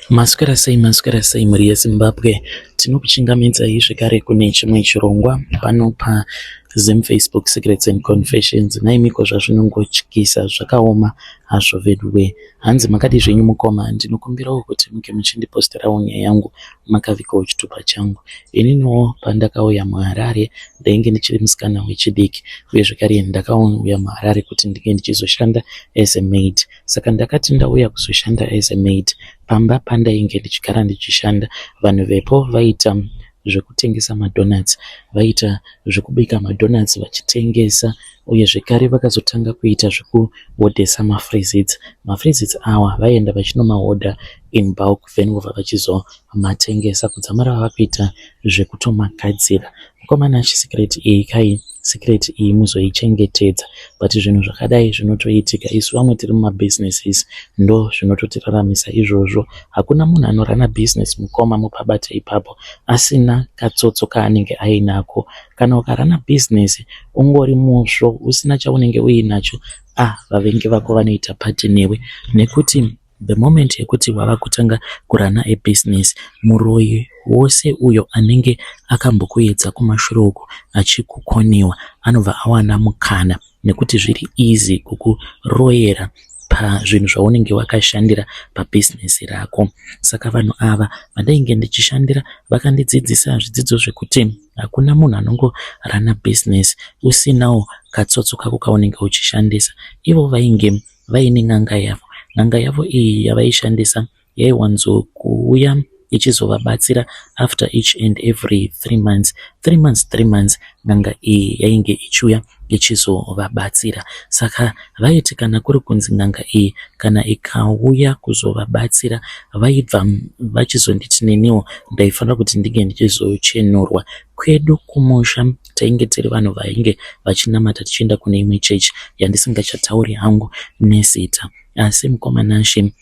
Maswera sei mhuri yeZimbabwe. Tinokuchingamidzai zvekare kune chimwe chirongwa pano paZim Facebook Secrets and Confessions. Naimiko zvazvinongotyisa zvakaoma hazvo veduwe. Hanzi makadi zvenyu mukoma, ndinokumbirawo kuti muke muchindiposterawo nyaya yangu makavikawo chitupa changu. Ininiwo pandakauya muHarare ndainge ndichiri musikana wechidiki, uye zvekare ndakauya muHarare kuti ndinge ndichizoshanda as a maid. Saka ndakati ndauya kuzoshanda as a maid, pamba pandainge ndichigara ndichishanda, vanhu vepo vaita zvekutengesa madonuts, vaita zvekubika madonuts vachitengesa, uye zvekare vakazotanga kuita zvekuhodhesa mafrizits. Mafrizits awa vaienda vachinomahodha in bulk, then vobva vachizomatengesa kudzamara vakuita zvekutomagadzira. Mukomana secret iyi kai secret iyi muzoichengetedza, but zvinhu zvakadai zvinotoitika. Isu vamwe tiri mumabusinesses ndo zvinototiraramisa izvozvo. Hakuna munhu anorana business mukoma mupabata ipapo asina katsotso kaanenge ainako. Kana ukarana business ungori musvo usina chaunenge uinacho, vavengi vako vanoita pati newe, nekuti the moment yekuti wava kutanga kurana business, muroi wose uyo anenge akambokuedza kumashure uko achikukoniwa anobva awana mukana, nekuti zviri easy kukuroyera pazvinhu zvaunenge wakashandira pabhizinesi rako. Saka vanhu ava vandainge ndichishandira vakandidzidzisa zvidzidzo zvekuti hakuna munhu anongorana bhizinesi usinawo katsotso kako kaunenge uchishandisa. Ivo vainge vaine n'anga yavo. N'anga yavo iyi yavaishandisa yaiwanzokuuya ichizovabatsira after each and every 3 months n'anga iyi yainge ichiuya ichizovabatsira. Saka vaiti kana kuri kunzi n'anga iyi kana ikauya kuzovabatsira, vaibva vachizonditi neniwo ndaifanira kuti ndinge ndichizochenurwa. Kwedu kumusha tainge tiri vanhu vainge vachinamata tichienda kune imwe chechi yandisingachatauri hangu nezita. Asi mukomana She,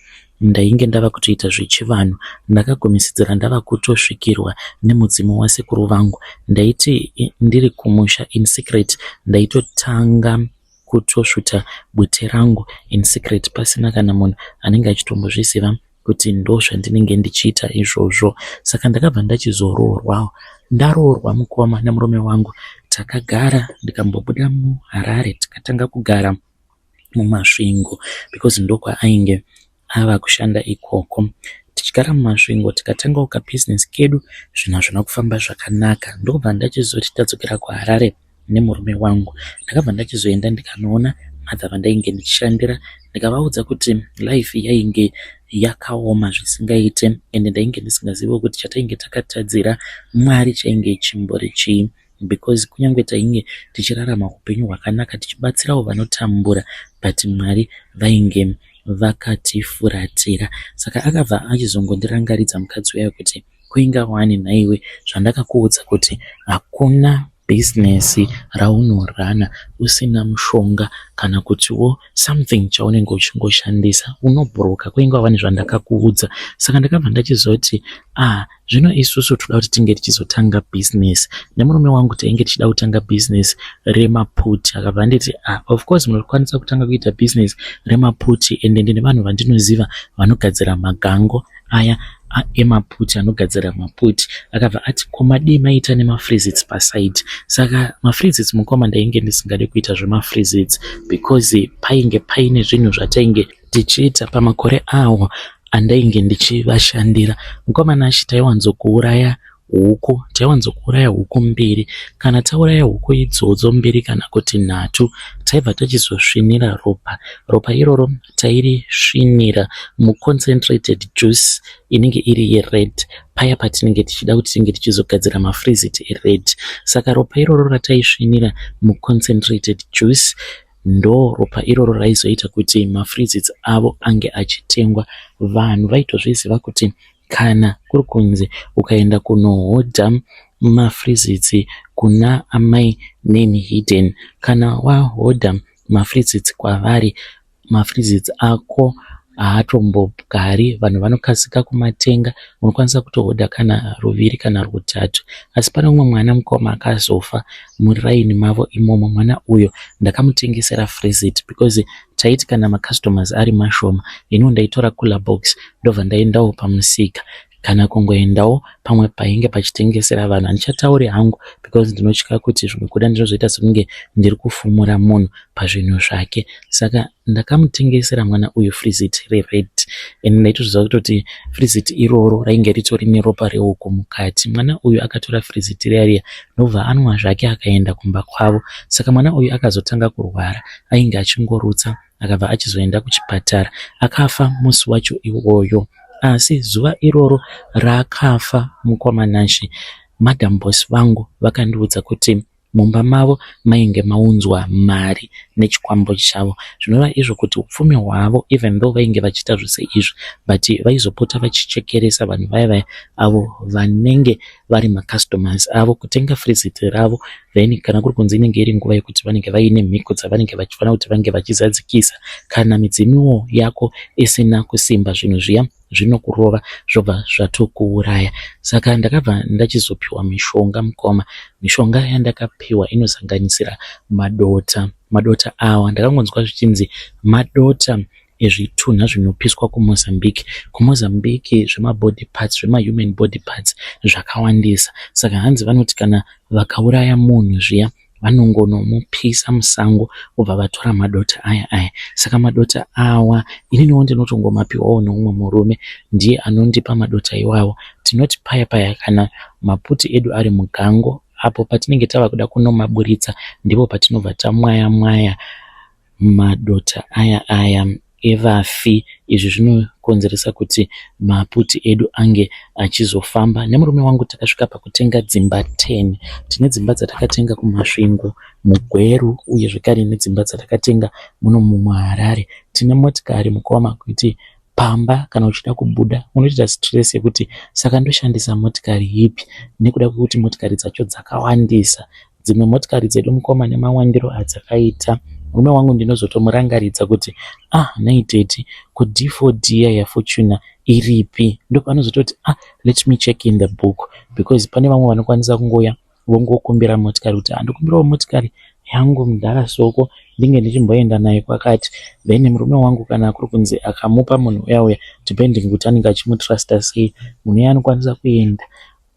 ndainge ndava kutoita zvechivanhu, ndakagomisidzira ndava kutosvikirwa nemudzimu wasekuru vangu. Ndaiti ndiri kumusha in secret ndaitotanga kutosvuta bute rangu in secret pasina kana munhu anenge achitombozviziva kuti ndo zvandinenge ndichiita izvozvo. Saka ndakabva ndachizoroorwawo. Ndaroorwa mukoma namurume wangu, takagara ndikambobuda muHarare tikatanga kugara mumasvingo, because ndokwa ainge ava kushanda ikoko. Tichigara mumasvingo tikatangawo kabhizinesi kedu, zvinhu hazvina kufamba zvakanaka. Ndokubva ndachizoti tadzokera kuHarare nemurume wangu, ndakabva ndachizoenda ndikanoona madza vandainge ndichishandira, ndikavaudza kuti life yainge yakaoma zvisingaite, ende ndainge ndisingaziviwo kuti chatainge takatadzira Mwari chainge chimbori chii, because kunyange tainge tichirarama upenyu hwakanaka tichibatsirawo vanotambura, but Mwari vainge vakatifuratira. Saka akabva achizongondirangaridza mukadzi wayo kuti kuinga wani naiwe zvandakakuudza kuti hakuna bhizinesi raunorana usina mushonga kana kutiwo something chaunenge uchingoshandisa unobhuruka. Kuinga wani zvandakakuudza. Saka ndakabva ndachizoti zvino isusu toda kuti tinge tichizotanga bhizinesi. Nemurume wangu tainge tichida kutanga bhizinesi remaputi. Akabva nditi of course munokwanisa kutanga kuita bhizinesi remaputi, ende ndine vanhu vandinoziva vanogadzira magango aya emaputi, anogadzira maputi. Akabva ati komadii maita nemafrizits paside. Saka mafrizits mukoma ndainge ndisingade kuita zvemafrizits because painge paine zvinhu zvatainge tichiita pamakore awo andainge ndichivashandira. Mukomana She, taiwanzokuuraya huku 2. Kana tauraya huku idzodzo 2 kana kuti 3, taibva tachizosvinira ropa iroro tairisvinira muconcentrated juice inenge iri yered, paya patinenge tichida kuti tinge tichizogadzira mafrizit ered. Saka ropa iroro rataisvinira muconcentrated juice ndo ropa iroro raizoita kuti mafrizits avo ange achitengwa. Vanhu vaitozviziva kuti kana kuri kunzi ukaenda kunohodha mafrizits kuna amai name hidden, kana wahodha mafrizits kwavari, mafrizits ako haatombogari, vanhu vanokasika kumatenga, unokwanisa kutohodha kana ruviri kana rutatu. Asi pane umwe mwana mukoma akazofa muraini mavo imomo. Mwana uyo ndakamutengesera Freezit because taiti kana macustomers ari mashoma, ino ndaitora cooler box ndobva ndaendawo pamusika kana kungoendawo pamwe painge pachitengesera vanhu. Handichatauri hangu because ndinotya kuti zvimwe kuda ndinozoita sekunge ndiri kufumura munhu pazvinhu zvake. Saka ndakamutengesera mwana uyu Freezit rered, and ndaitozviziva kutoti Freezit iroro rainge ritori neropa rehuku mukati. Mwana uyu akatora Freezit riya ndobva anwa zvake akaenda kumba kwavo. Saka mwana uyu akazotanga kurwara, ainge achingorutsa, akabva achizoenda kuchipatara, akafa musi wacho iwoyo. Asi zuva iroro rakafa mukomanashi, madam boss vangu vakandiudza kuti mumba mavo mainge maunzwa mari nechikwambo chavo. Zvinova izvo kuti upfumi hwavo, even though vainge vachiita zvose izvi, but vaizopota vachichekeresa vanhu vaya avo vanenge vari macustomers avo kutenga Freezit ravo. Then kana kuri kunzi inenge iri nguva yekuti vanenge vaine mhiko dzavanenge vachifanira kuti vange vachizadzikisa, kana midzimiwo yako isina kusimba, zvinhu zviya zvinokurova zvobva zvatokuuraya. Saka ndakabva ndachizopiwa mishonga mukoma. Mishonga yandakapiwa inosanganisira madota. Madota awa ndakangonzwa zvichinzi madota ezvitunha zvinopiswa kuMozambique. KuMozambique zvemabody parts, zvemahuman body parts zvakawandisa. Saka hanzi vanoti kana vakauraya munhu zviya vanongonomupisa musango obva vatora madota aya. Saka madota awa ininiwo ndinotongomapiwawo neumwe murume, ndiye anondipa madota iwawo. Tinoti paya kana maputi edu ari mugango, apo patinenge tava kuda kunomaburitsa ndipo patinobva tamwaya madota aya evafi. Izvi zvinokonzeresa kuti maputi edu ange achizofamba. Nemurume wangu takasvika pakutenga dzimba 10. Tine dzimba dzatakatenga kumasvingo, muGweru, uye zvekare nedzimba dzatakatenga muno muHarare. Tine motikari mukoma kuti pamba kana uchida kubuda unoita stress yekuti saka ndoshandisa motikari ipi, nekuda kwekuti motikari dzacho dzakawandisa. Dzimwe motikari dzedu mukoma nemawandiro adzakaita, murume wangu ndinozotomurangaridza kuti naiteti kuD4D yaFortuna iripi, ndipo anozototi let me check in the book, because pane vamwe vanokwanisa kungoya vongokumbira motikari kuti andikumbirawo motikari yangu mudhara soko ndinge ndichimboenda nayo kwakati. Then murume wangu kana kuri kunzi akamupa munhu uya depending kuti anenge achimutrusta sei, munhu uya anokwanisa kuenda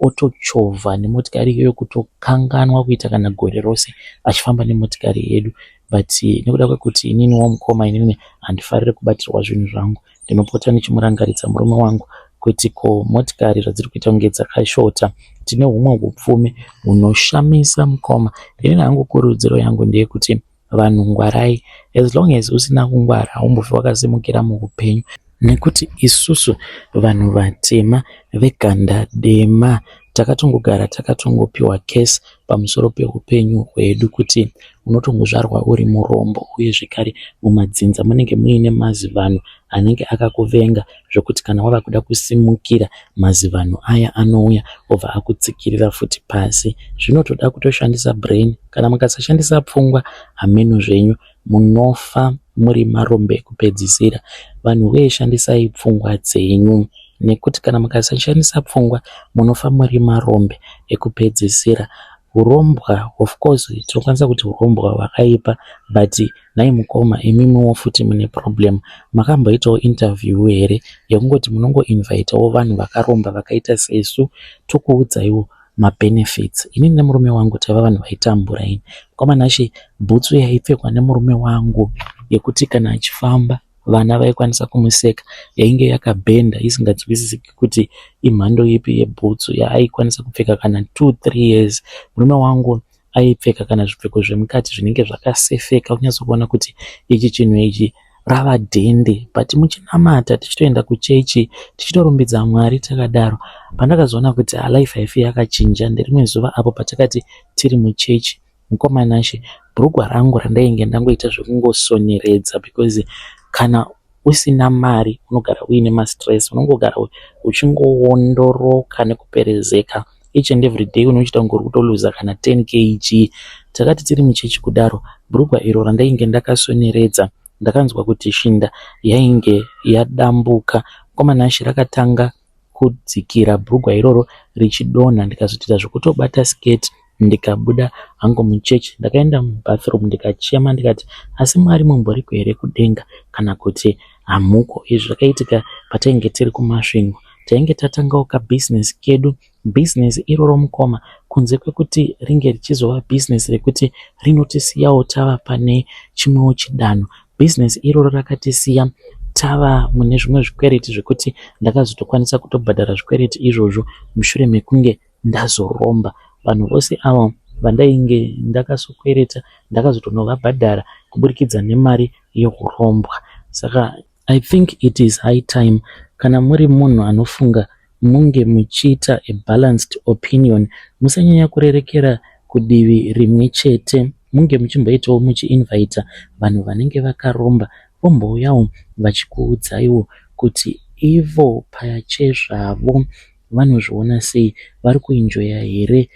otochovha nemotikari iyoyo kutokanganwa kuita kana gore rose achifamba nemotikari yedu. But nekuda kwekuti inini womukoma, inini handifariri kubatirwa zvinhu zvangu, ndinopota nichimurangaridza murume wangu kuti ko motikari zvadziri kuita kunge dzakashota. Tine humwe hupfumi hunoshamisa mukoma. Inini hangu kurudziro yangu ndeye kuti vanhu ngwarai, as long as usina kungwara haumbofi wakasimukira muupenyu, nekuti isusu vanhu vatema veganda dema takatongogara takatongopiwa kesi pamusoro peupenyu hwedu kuti unotongozvarwa uri murombo, uye zvekare mumadzinza munenge muine mazivano anenge akakuvenga zvokuti kana wava kuda kusimukira mazivano aya anouya obva akutsikirira futi pasi. Zvinotoda kutoshandisa brain. Kana mukasashandisa pfungwa hameno zvenyu munofa muri marombe ekupedzisira. Vanhu veshandisai pfungwa dzenyu, nekuti kana mukasashandisa pfungwa munofa muri marombe ekupedzisira. Urombwa, of course tinokwanisa kuti urombwa hwakaipa, but nai mukoma imimiwo futi mune problem. Makamboitawo interview here yekungoti munongoinvitawo vanhu vakaromba vakaita sesu tokuudzaiwo mabenefits. Inini nemurume wangu taiva vanhu vaitambura. Ini mukomanashi bhutsu yaipfekwa nemurume wangu yekuti kana achifamba vana vaikwanisa kumuseka yainge yakabhenda isinganzwisisiki kuti imhando ipi yebhutsu yaaikwanisa kupfeka kana 2-3 years. Murume wangu aipfeka kana zvipfeko zvemukati zvinenge zvakasefeka, kunyatsokuona kuti ichi chinhu ichi rava dhende, but muchinamata tichitoenda kuchechi tichitorumbidza Mwari takadaro. Pandakazoona kuti life haifi yakachinja nderimwe zuva apo patakati tiri muchechi, mukomanashi bhurugwa rangu randainge ndangoita zvekungosoneredza, because kana usina mari unogara uine mastress, unongogara uchingoondoroka nekuperezeka each and every day unochita ngori kutoluza kana 10 kg. Takati tiri muchechi kudaro, bhurugwa iro randainge ndakasoneredza ndakanzwa kuti shinda yainge yadambuka. Mukomana rakatanga kudzikira bhurugwa iroro richidonha, ndikazoita zvekutobata skate ndikabuda hangu muchechi. Ndakaenda mubathroom ndikachema ndikati, asi Mwari mumboriko here kudenga kana kuti hamuko? Izvi zvakaitika patainge tiri kumasvingo. Tainge tatangawo kabhizinesi kedu. Bhizinesi iroro mukoma, kunze kwekuti ringe richizova bhizinesi rekuti rinotisiyawo tava pane chimwewo chidanho, bhizinesi iroro rakatisiya tava mune zvimwe zvikwereti zvekuti ndakazotokwanisa kutobhadhara zvikwereti izvozvo mushure mekunge ndazoromba. Vanhu vose avo vandainge ndakasokwereta ndakazotonovabhadhara kuburikidza nemari yokurombwa. Saka I think it is high time kana muri munhu anofunga munge muchiita a balanced opinion, musanyanya kurerekera kudivi rimwe chete, munge muchimboitawo muchiinvita vanhu vanenge vakaromba vombouyawo vachikuudzaiwo kuti ivo pachezvavo vanozviona sei, vari kuenjoya here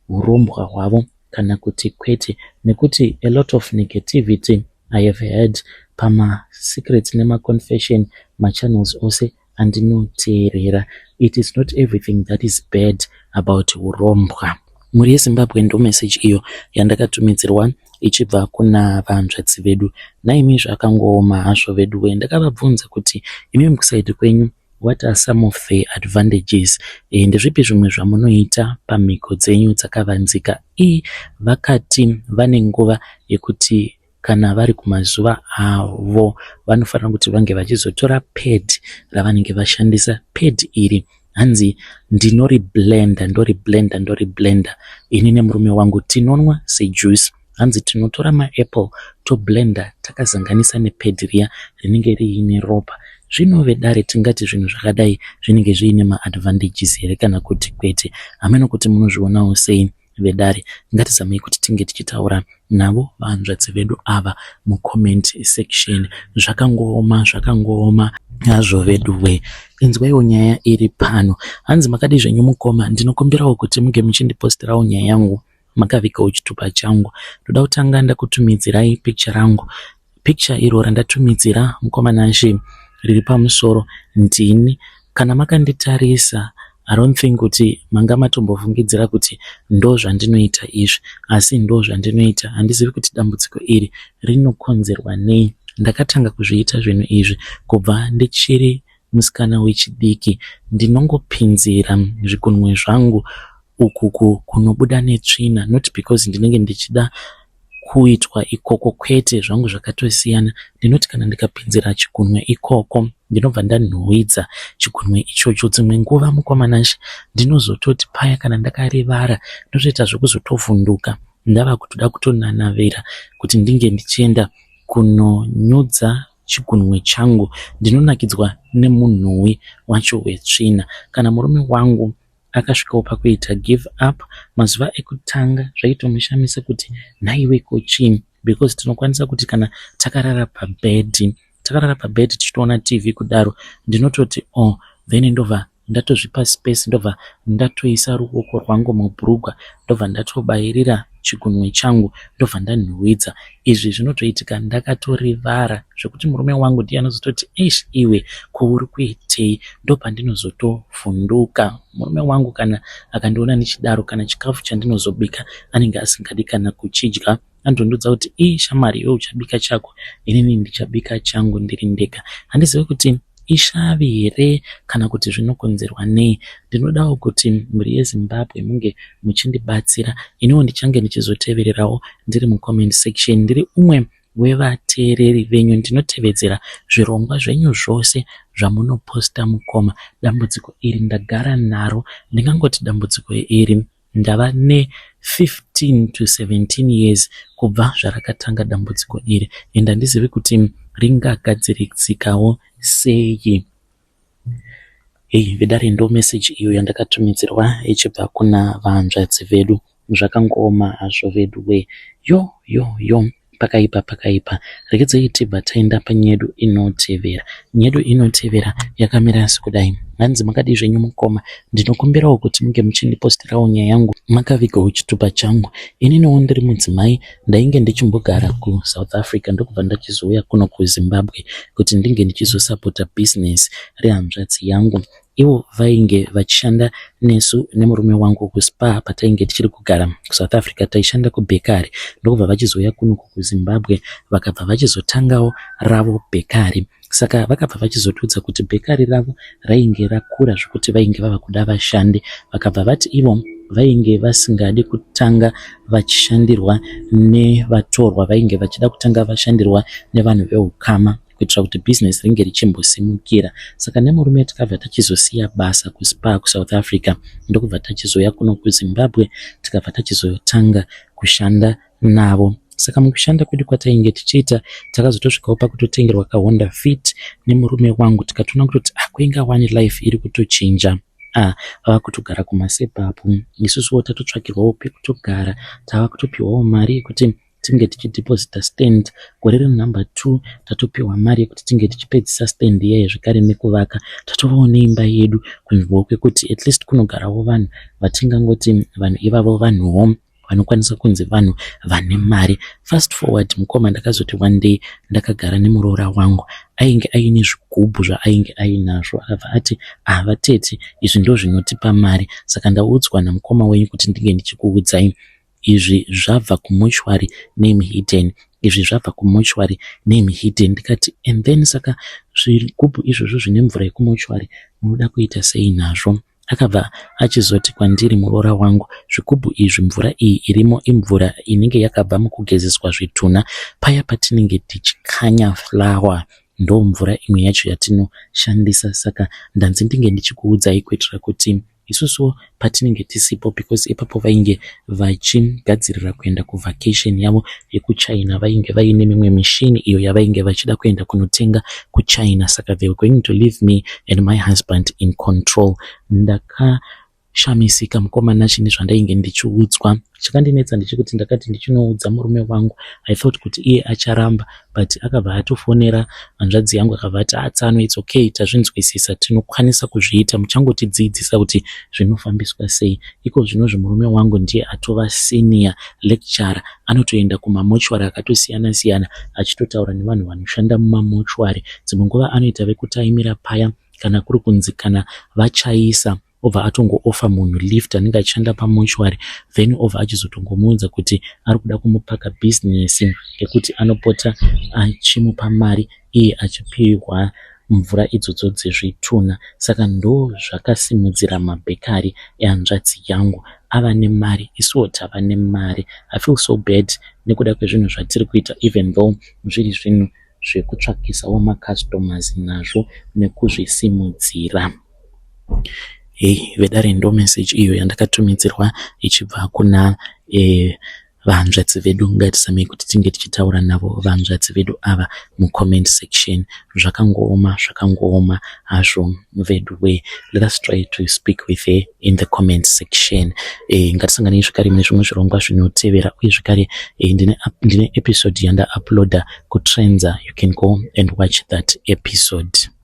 urombwa hwavo kana kuti kwete. Nekuti a lot of negativity I have heard pama secrets nema confession machannels ose andinoteerera. It is not everything that is bad about urombwa. Muri yeZimbabwe ndo message iyo yandakatumidzirwa ichibva kuna vanzvadzi vedu. Naimi zvakangooma hazvo vedu, ndakavabvunza kuti imi mukusaidi kwenyu what are some of the advantages, ndezvipi zvimwe zvamunoita pamhiko dzenyu dzakavanzika. Vakati vane nguva yekuti kana vari kumazuva avo vanofanira kuti vange vachizotora pad ravanenge vashandisa. Pad iri hanzi ndori blender. Ini nemurume wangu tinonwa sejuice. Hanzi tinotora maapple toblenda takazanganisa nepad riya rinenge riine ropa. Zvinove dare tingati zvinhu zvakadai zvinenge zviine maadvantages here kana kuti kwete? Hameno kuti munozvionawo sei vedare? Ngatizamei kuti tinge tichitaura navo vanzvadzi vedu ava mucomment section. Zvakangooma hazvo vedu we. Inzwaiwo nyaya iri pano. Hanzi makadi zvenyu mukoma, ndinokumbirawo kuti muge muchindipostirawo nyaya yangu makavikawo chitupa changu. Ndoda kutanga ndakutumidzirai picture rangu. Picture iro randatumidzira mukomana riri pamusoro ndini. Kana makanditarisa I don't think kuti manga matombovungidzira kuti ndo zvandinoita izvi, asi ndo zvandinoita. Handizivi kuti dambudziko iri rinokonzerwa nei. Ndakatanga kuzviita zvinhu izvi kubva ndichiri musikana wechidiki. Ndinongopinzira zvigunwe zvangu uku kunobuda netsvina, not because ndinenge ndichida kuitwa ikoko kwete, zvangu zvakatosiyana. Ndinoti kana ndikapinzira chigunwe ikoko ndinobva ndanhuhwidza chigunwe ichocho. Dzimwe nguva mukomanashi ndinozototi paya kana ndakarivara ndotoita zvekuzotovhunduka ndava kutoda kutonanavira kuti ndinge ndichienda kunonyudza chigunwe changu. Ndinonakidzwa nemunhuwi wacho wetsvina. Kana murume wangu akasvikawo pakuita give up mazuva ekutanga, zvaitomushamisa kuti nhaiwe kochini, because tinokwanisa kuti kana takarara pabed tichitoona TV kudaro, ndinototi then ndobva ndatozvipa space, ndobva ndatoisa ruoko rwangu mubhurugwa, ndobva ndatobairira chigunwe changu, ndobva ndanhuhwidza. Izvi zvinotoitika ndakatorivara zvekuti murume wangu ndiye anozototi iwe kouri kuitei, ndobva ndinozotovhunduka. Murume wangu kana akandiona nichidaro, kana chikafu chandinozobika anenge asingadi kana kuchidya, andondudza kuti shamari iwe uchabika chako, inini ndichabika changu ndiri ndega. Handizivi kuti ishavi here kana kuti zvinokonzerwa nei. Ndinodawo kuti muri yeZimbabwe munge muchindibatsira. Iniwo ndichange ndichizotevererawo ndiri mucomment section. Ndiri umwe wevateereri venyu, ndinotevedzera zvirongwa zvenyu zvose zvamunoposta mukoma. Dambudziko iri ndagara naro, ndingangoti dambudziko iri ndava ne15 to 17 years kubva zvarakatanga dambudziko iri, enda ndizivi kuti ringagadziritsikawo sei. Vedare ndo message iyo yandakatumidzirwa ichibva kuna vanzvadzi vedu. Zvakangooma hazvo vedu we. Yo pakaipa. Regedzei tibva taenda panyedu inotevera. Nyedu inotevera yakamira sekudai. hanzi makadi zvenyu mukoma, ndinokumbirawo kuti munge muchindipostirawo nyaya yangu makavigawo chitupa changu. Ininiwo ndiri mudzimai ndainge ndichimbogara kuSouth Africa ndokubva ndachizouya kuno kuZimbabwe kuti ndinge ndichizosapota business rehanzvadzi yangu. Ivo vainge vachishanda nesu nemurume wangu kuSpa patainge tichiri kugara kuSouth Africa, taishanda kubhekari. Ndokubva vachizouya kuno kuZimbabwe vakabva vachizotangawo ravo bhekari. Saka vakabva vachizotudza kuti bhekari ravo rainge rakura zvokuti vainge vava kuda vashandi. Vakabva vati ivo vainge vasingadi kutanga vachishandirwa nevatorwa, vainge vachida kutanga vashandirwa nevanhu veukama kuitira kuti business ringe richimbosimukira. Saka nemurume tikabva tachizosiya basa kuSpa kuSouth Africa ndokubva tachizouya kuno kuZimbabwe tikabva tachizotanga kushanda navo. Saka mukushanda kwedu kwatainge tichiita takazotosvikawo pakutotengerwa kaHonda Fit nemurume wangu, tikatoona kuti kuinga one life iri kutochinja. Vava kutogara kumasepapu, isusuwo tatotsvakirwawo pekutogara, tava kutopiwawo mari yekuti tinge tichidhipozita stand. Gore renumber 2 tatopiwa mari yekuti tinge tichipedzisa stand iyeyo zvekare nekuvaka. Tatovawo neimba yedu kunzvimbo kwekuti at least kunogarawo vanhu vatingangoti vanhu ivavo vanhuwo vanokwanisa kunzi vanhu vane mari. Fast forward mukoma ndakazoti one day ndakagara nemuroora wangu, ainge aine zvigubhu zvaainge ainazvo. Akabva ati vatete, izvi ndo zvinotipa mari. Saka ndaudzwa namukoma wenyu kuti ndinge ndichikuudzai, izvi zvabva kumochwari name hidden, izvi zvabva kumochwari name hidden. Ndikati and then saka zvigubhu izvozvo zvine mvura yekumochwari munoda kuita sei nazvo? Akabva achizoti kwandiri muroora wangu, zvigubhu izvi mvura iyi irimo imvura inenge yakabva mukugezeswa zvitunha paya patinenge tichikanya flour, ndo mvura imwe yacho yatinoshandisa. Saka ndanzi ndinge ndichikuudzai kuitira kuti isusuwo patinenge tisipo, because ipapo vainge vachigadzirira kuenda kuvacation yavo yekuChina, vainge vaine mimwe mishini iyo yavainge vachida kuenda kunotenga kuChina. Saka they were going to leave me and my husband in control. Ndakashamisika mukomana chine zvandainge ndichiudzwa. Chakandinetsa ndechekuti ndakati ndichinoudza murume wangu, I thought kuti iye acharamba, but akabva atofonera hanzvadzi yangu akabva ati atsano, it's okay, tazvinzwisisa, tinokwanisa kuzviita, muchangotidzidzisa kuti zvinofambiswa sei. Iko zvinozvo murume wangu ndiye atova senior lecturer, anotoenda kumamochwari akatosiyana siyana achitotaura nevanhu vanoshanda mumamochwari. Dzimwe nguva anoita vekutaimira paya kana kuri kunzi kana vachaisa obva atongo offer munhu lift anenge achishanda pamochwari, then obva achizotongomuudza kuti ari kuda kumupaka business yekuti anopota achimupa mari iye achipiwa mvura idzodzo dzezvitunha. Saka ndo zvakasimudzira mabhekari ehanzvadzi yangu. Ava nemari, isuwo tava nemari. I feel so bad nekuda kwezvinhu zvatiri kuita, even though zviri zvinhu zvekutsvakisawo macustomers nazvo nekuzvisimudzira. Vedare ndo message iyo yandakatumidzirwa ichibva kuna vahanzvadzi vedu. Ngatisamei kuti tinge tichitaura navo vahanzvadzi vedu ava mucomment section. Zvakangooma hazvo vedu we. Let us try to speak with her in the comment section. Ngatisanganei zvekare mune zvimwe zvirongwa zvinotevera, uye zvekare ndine episode yanda uploada kuTrenza. You can go and watch that episode.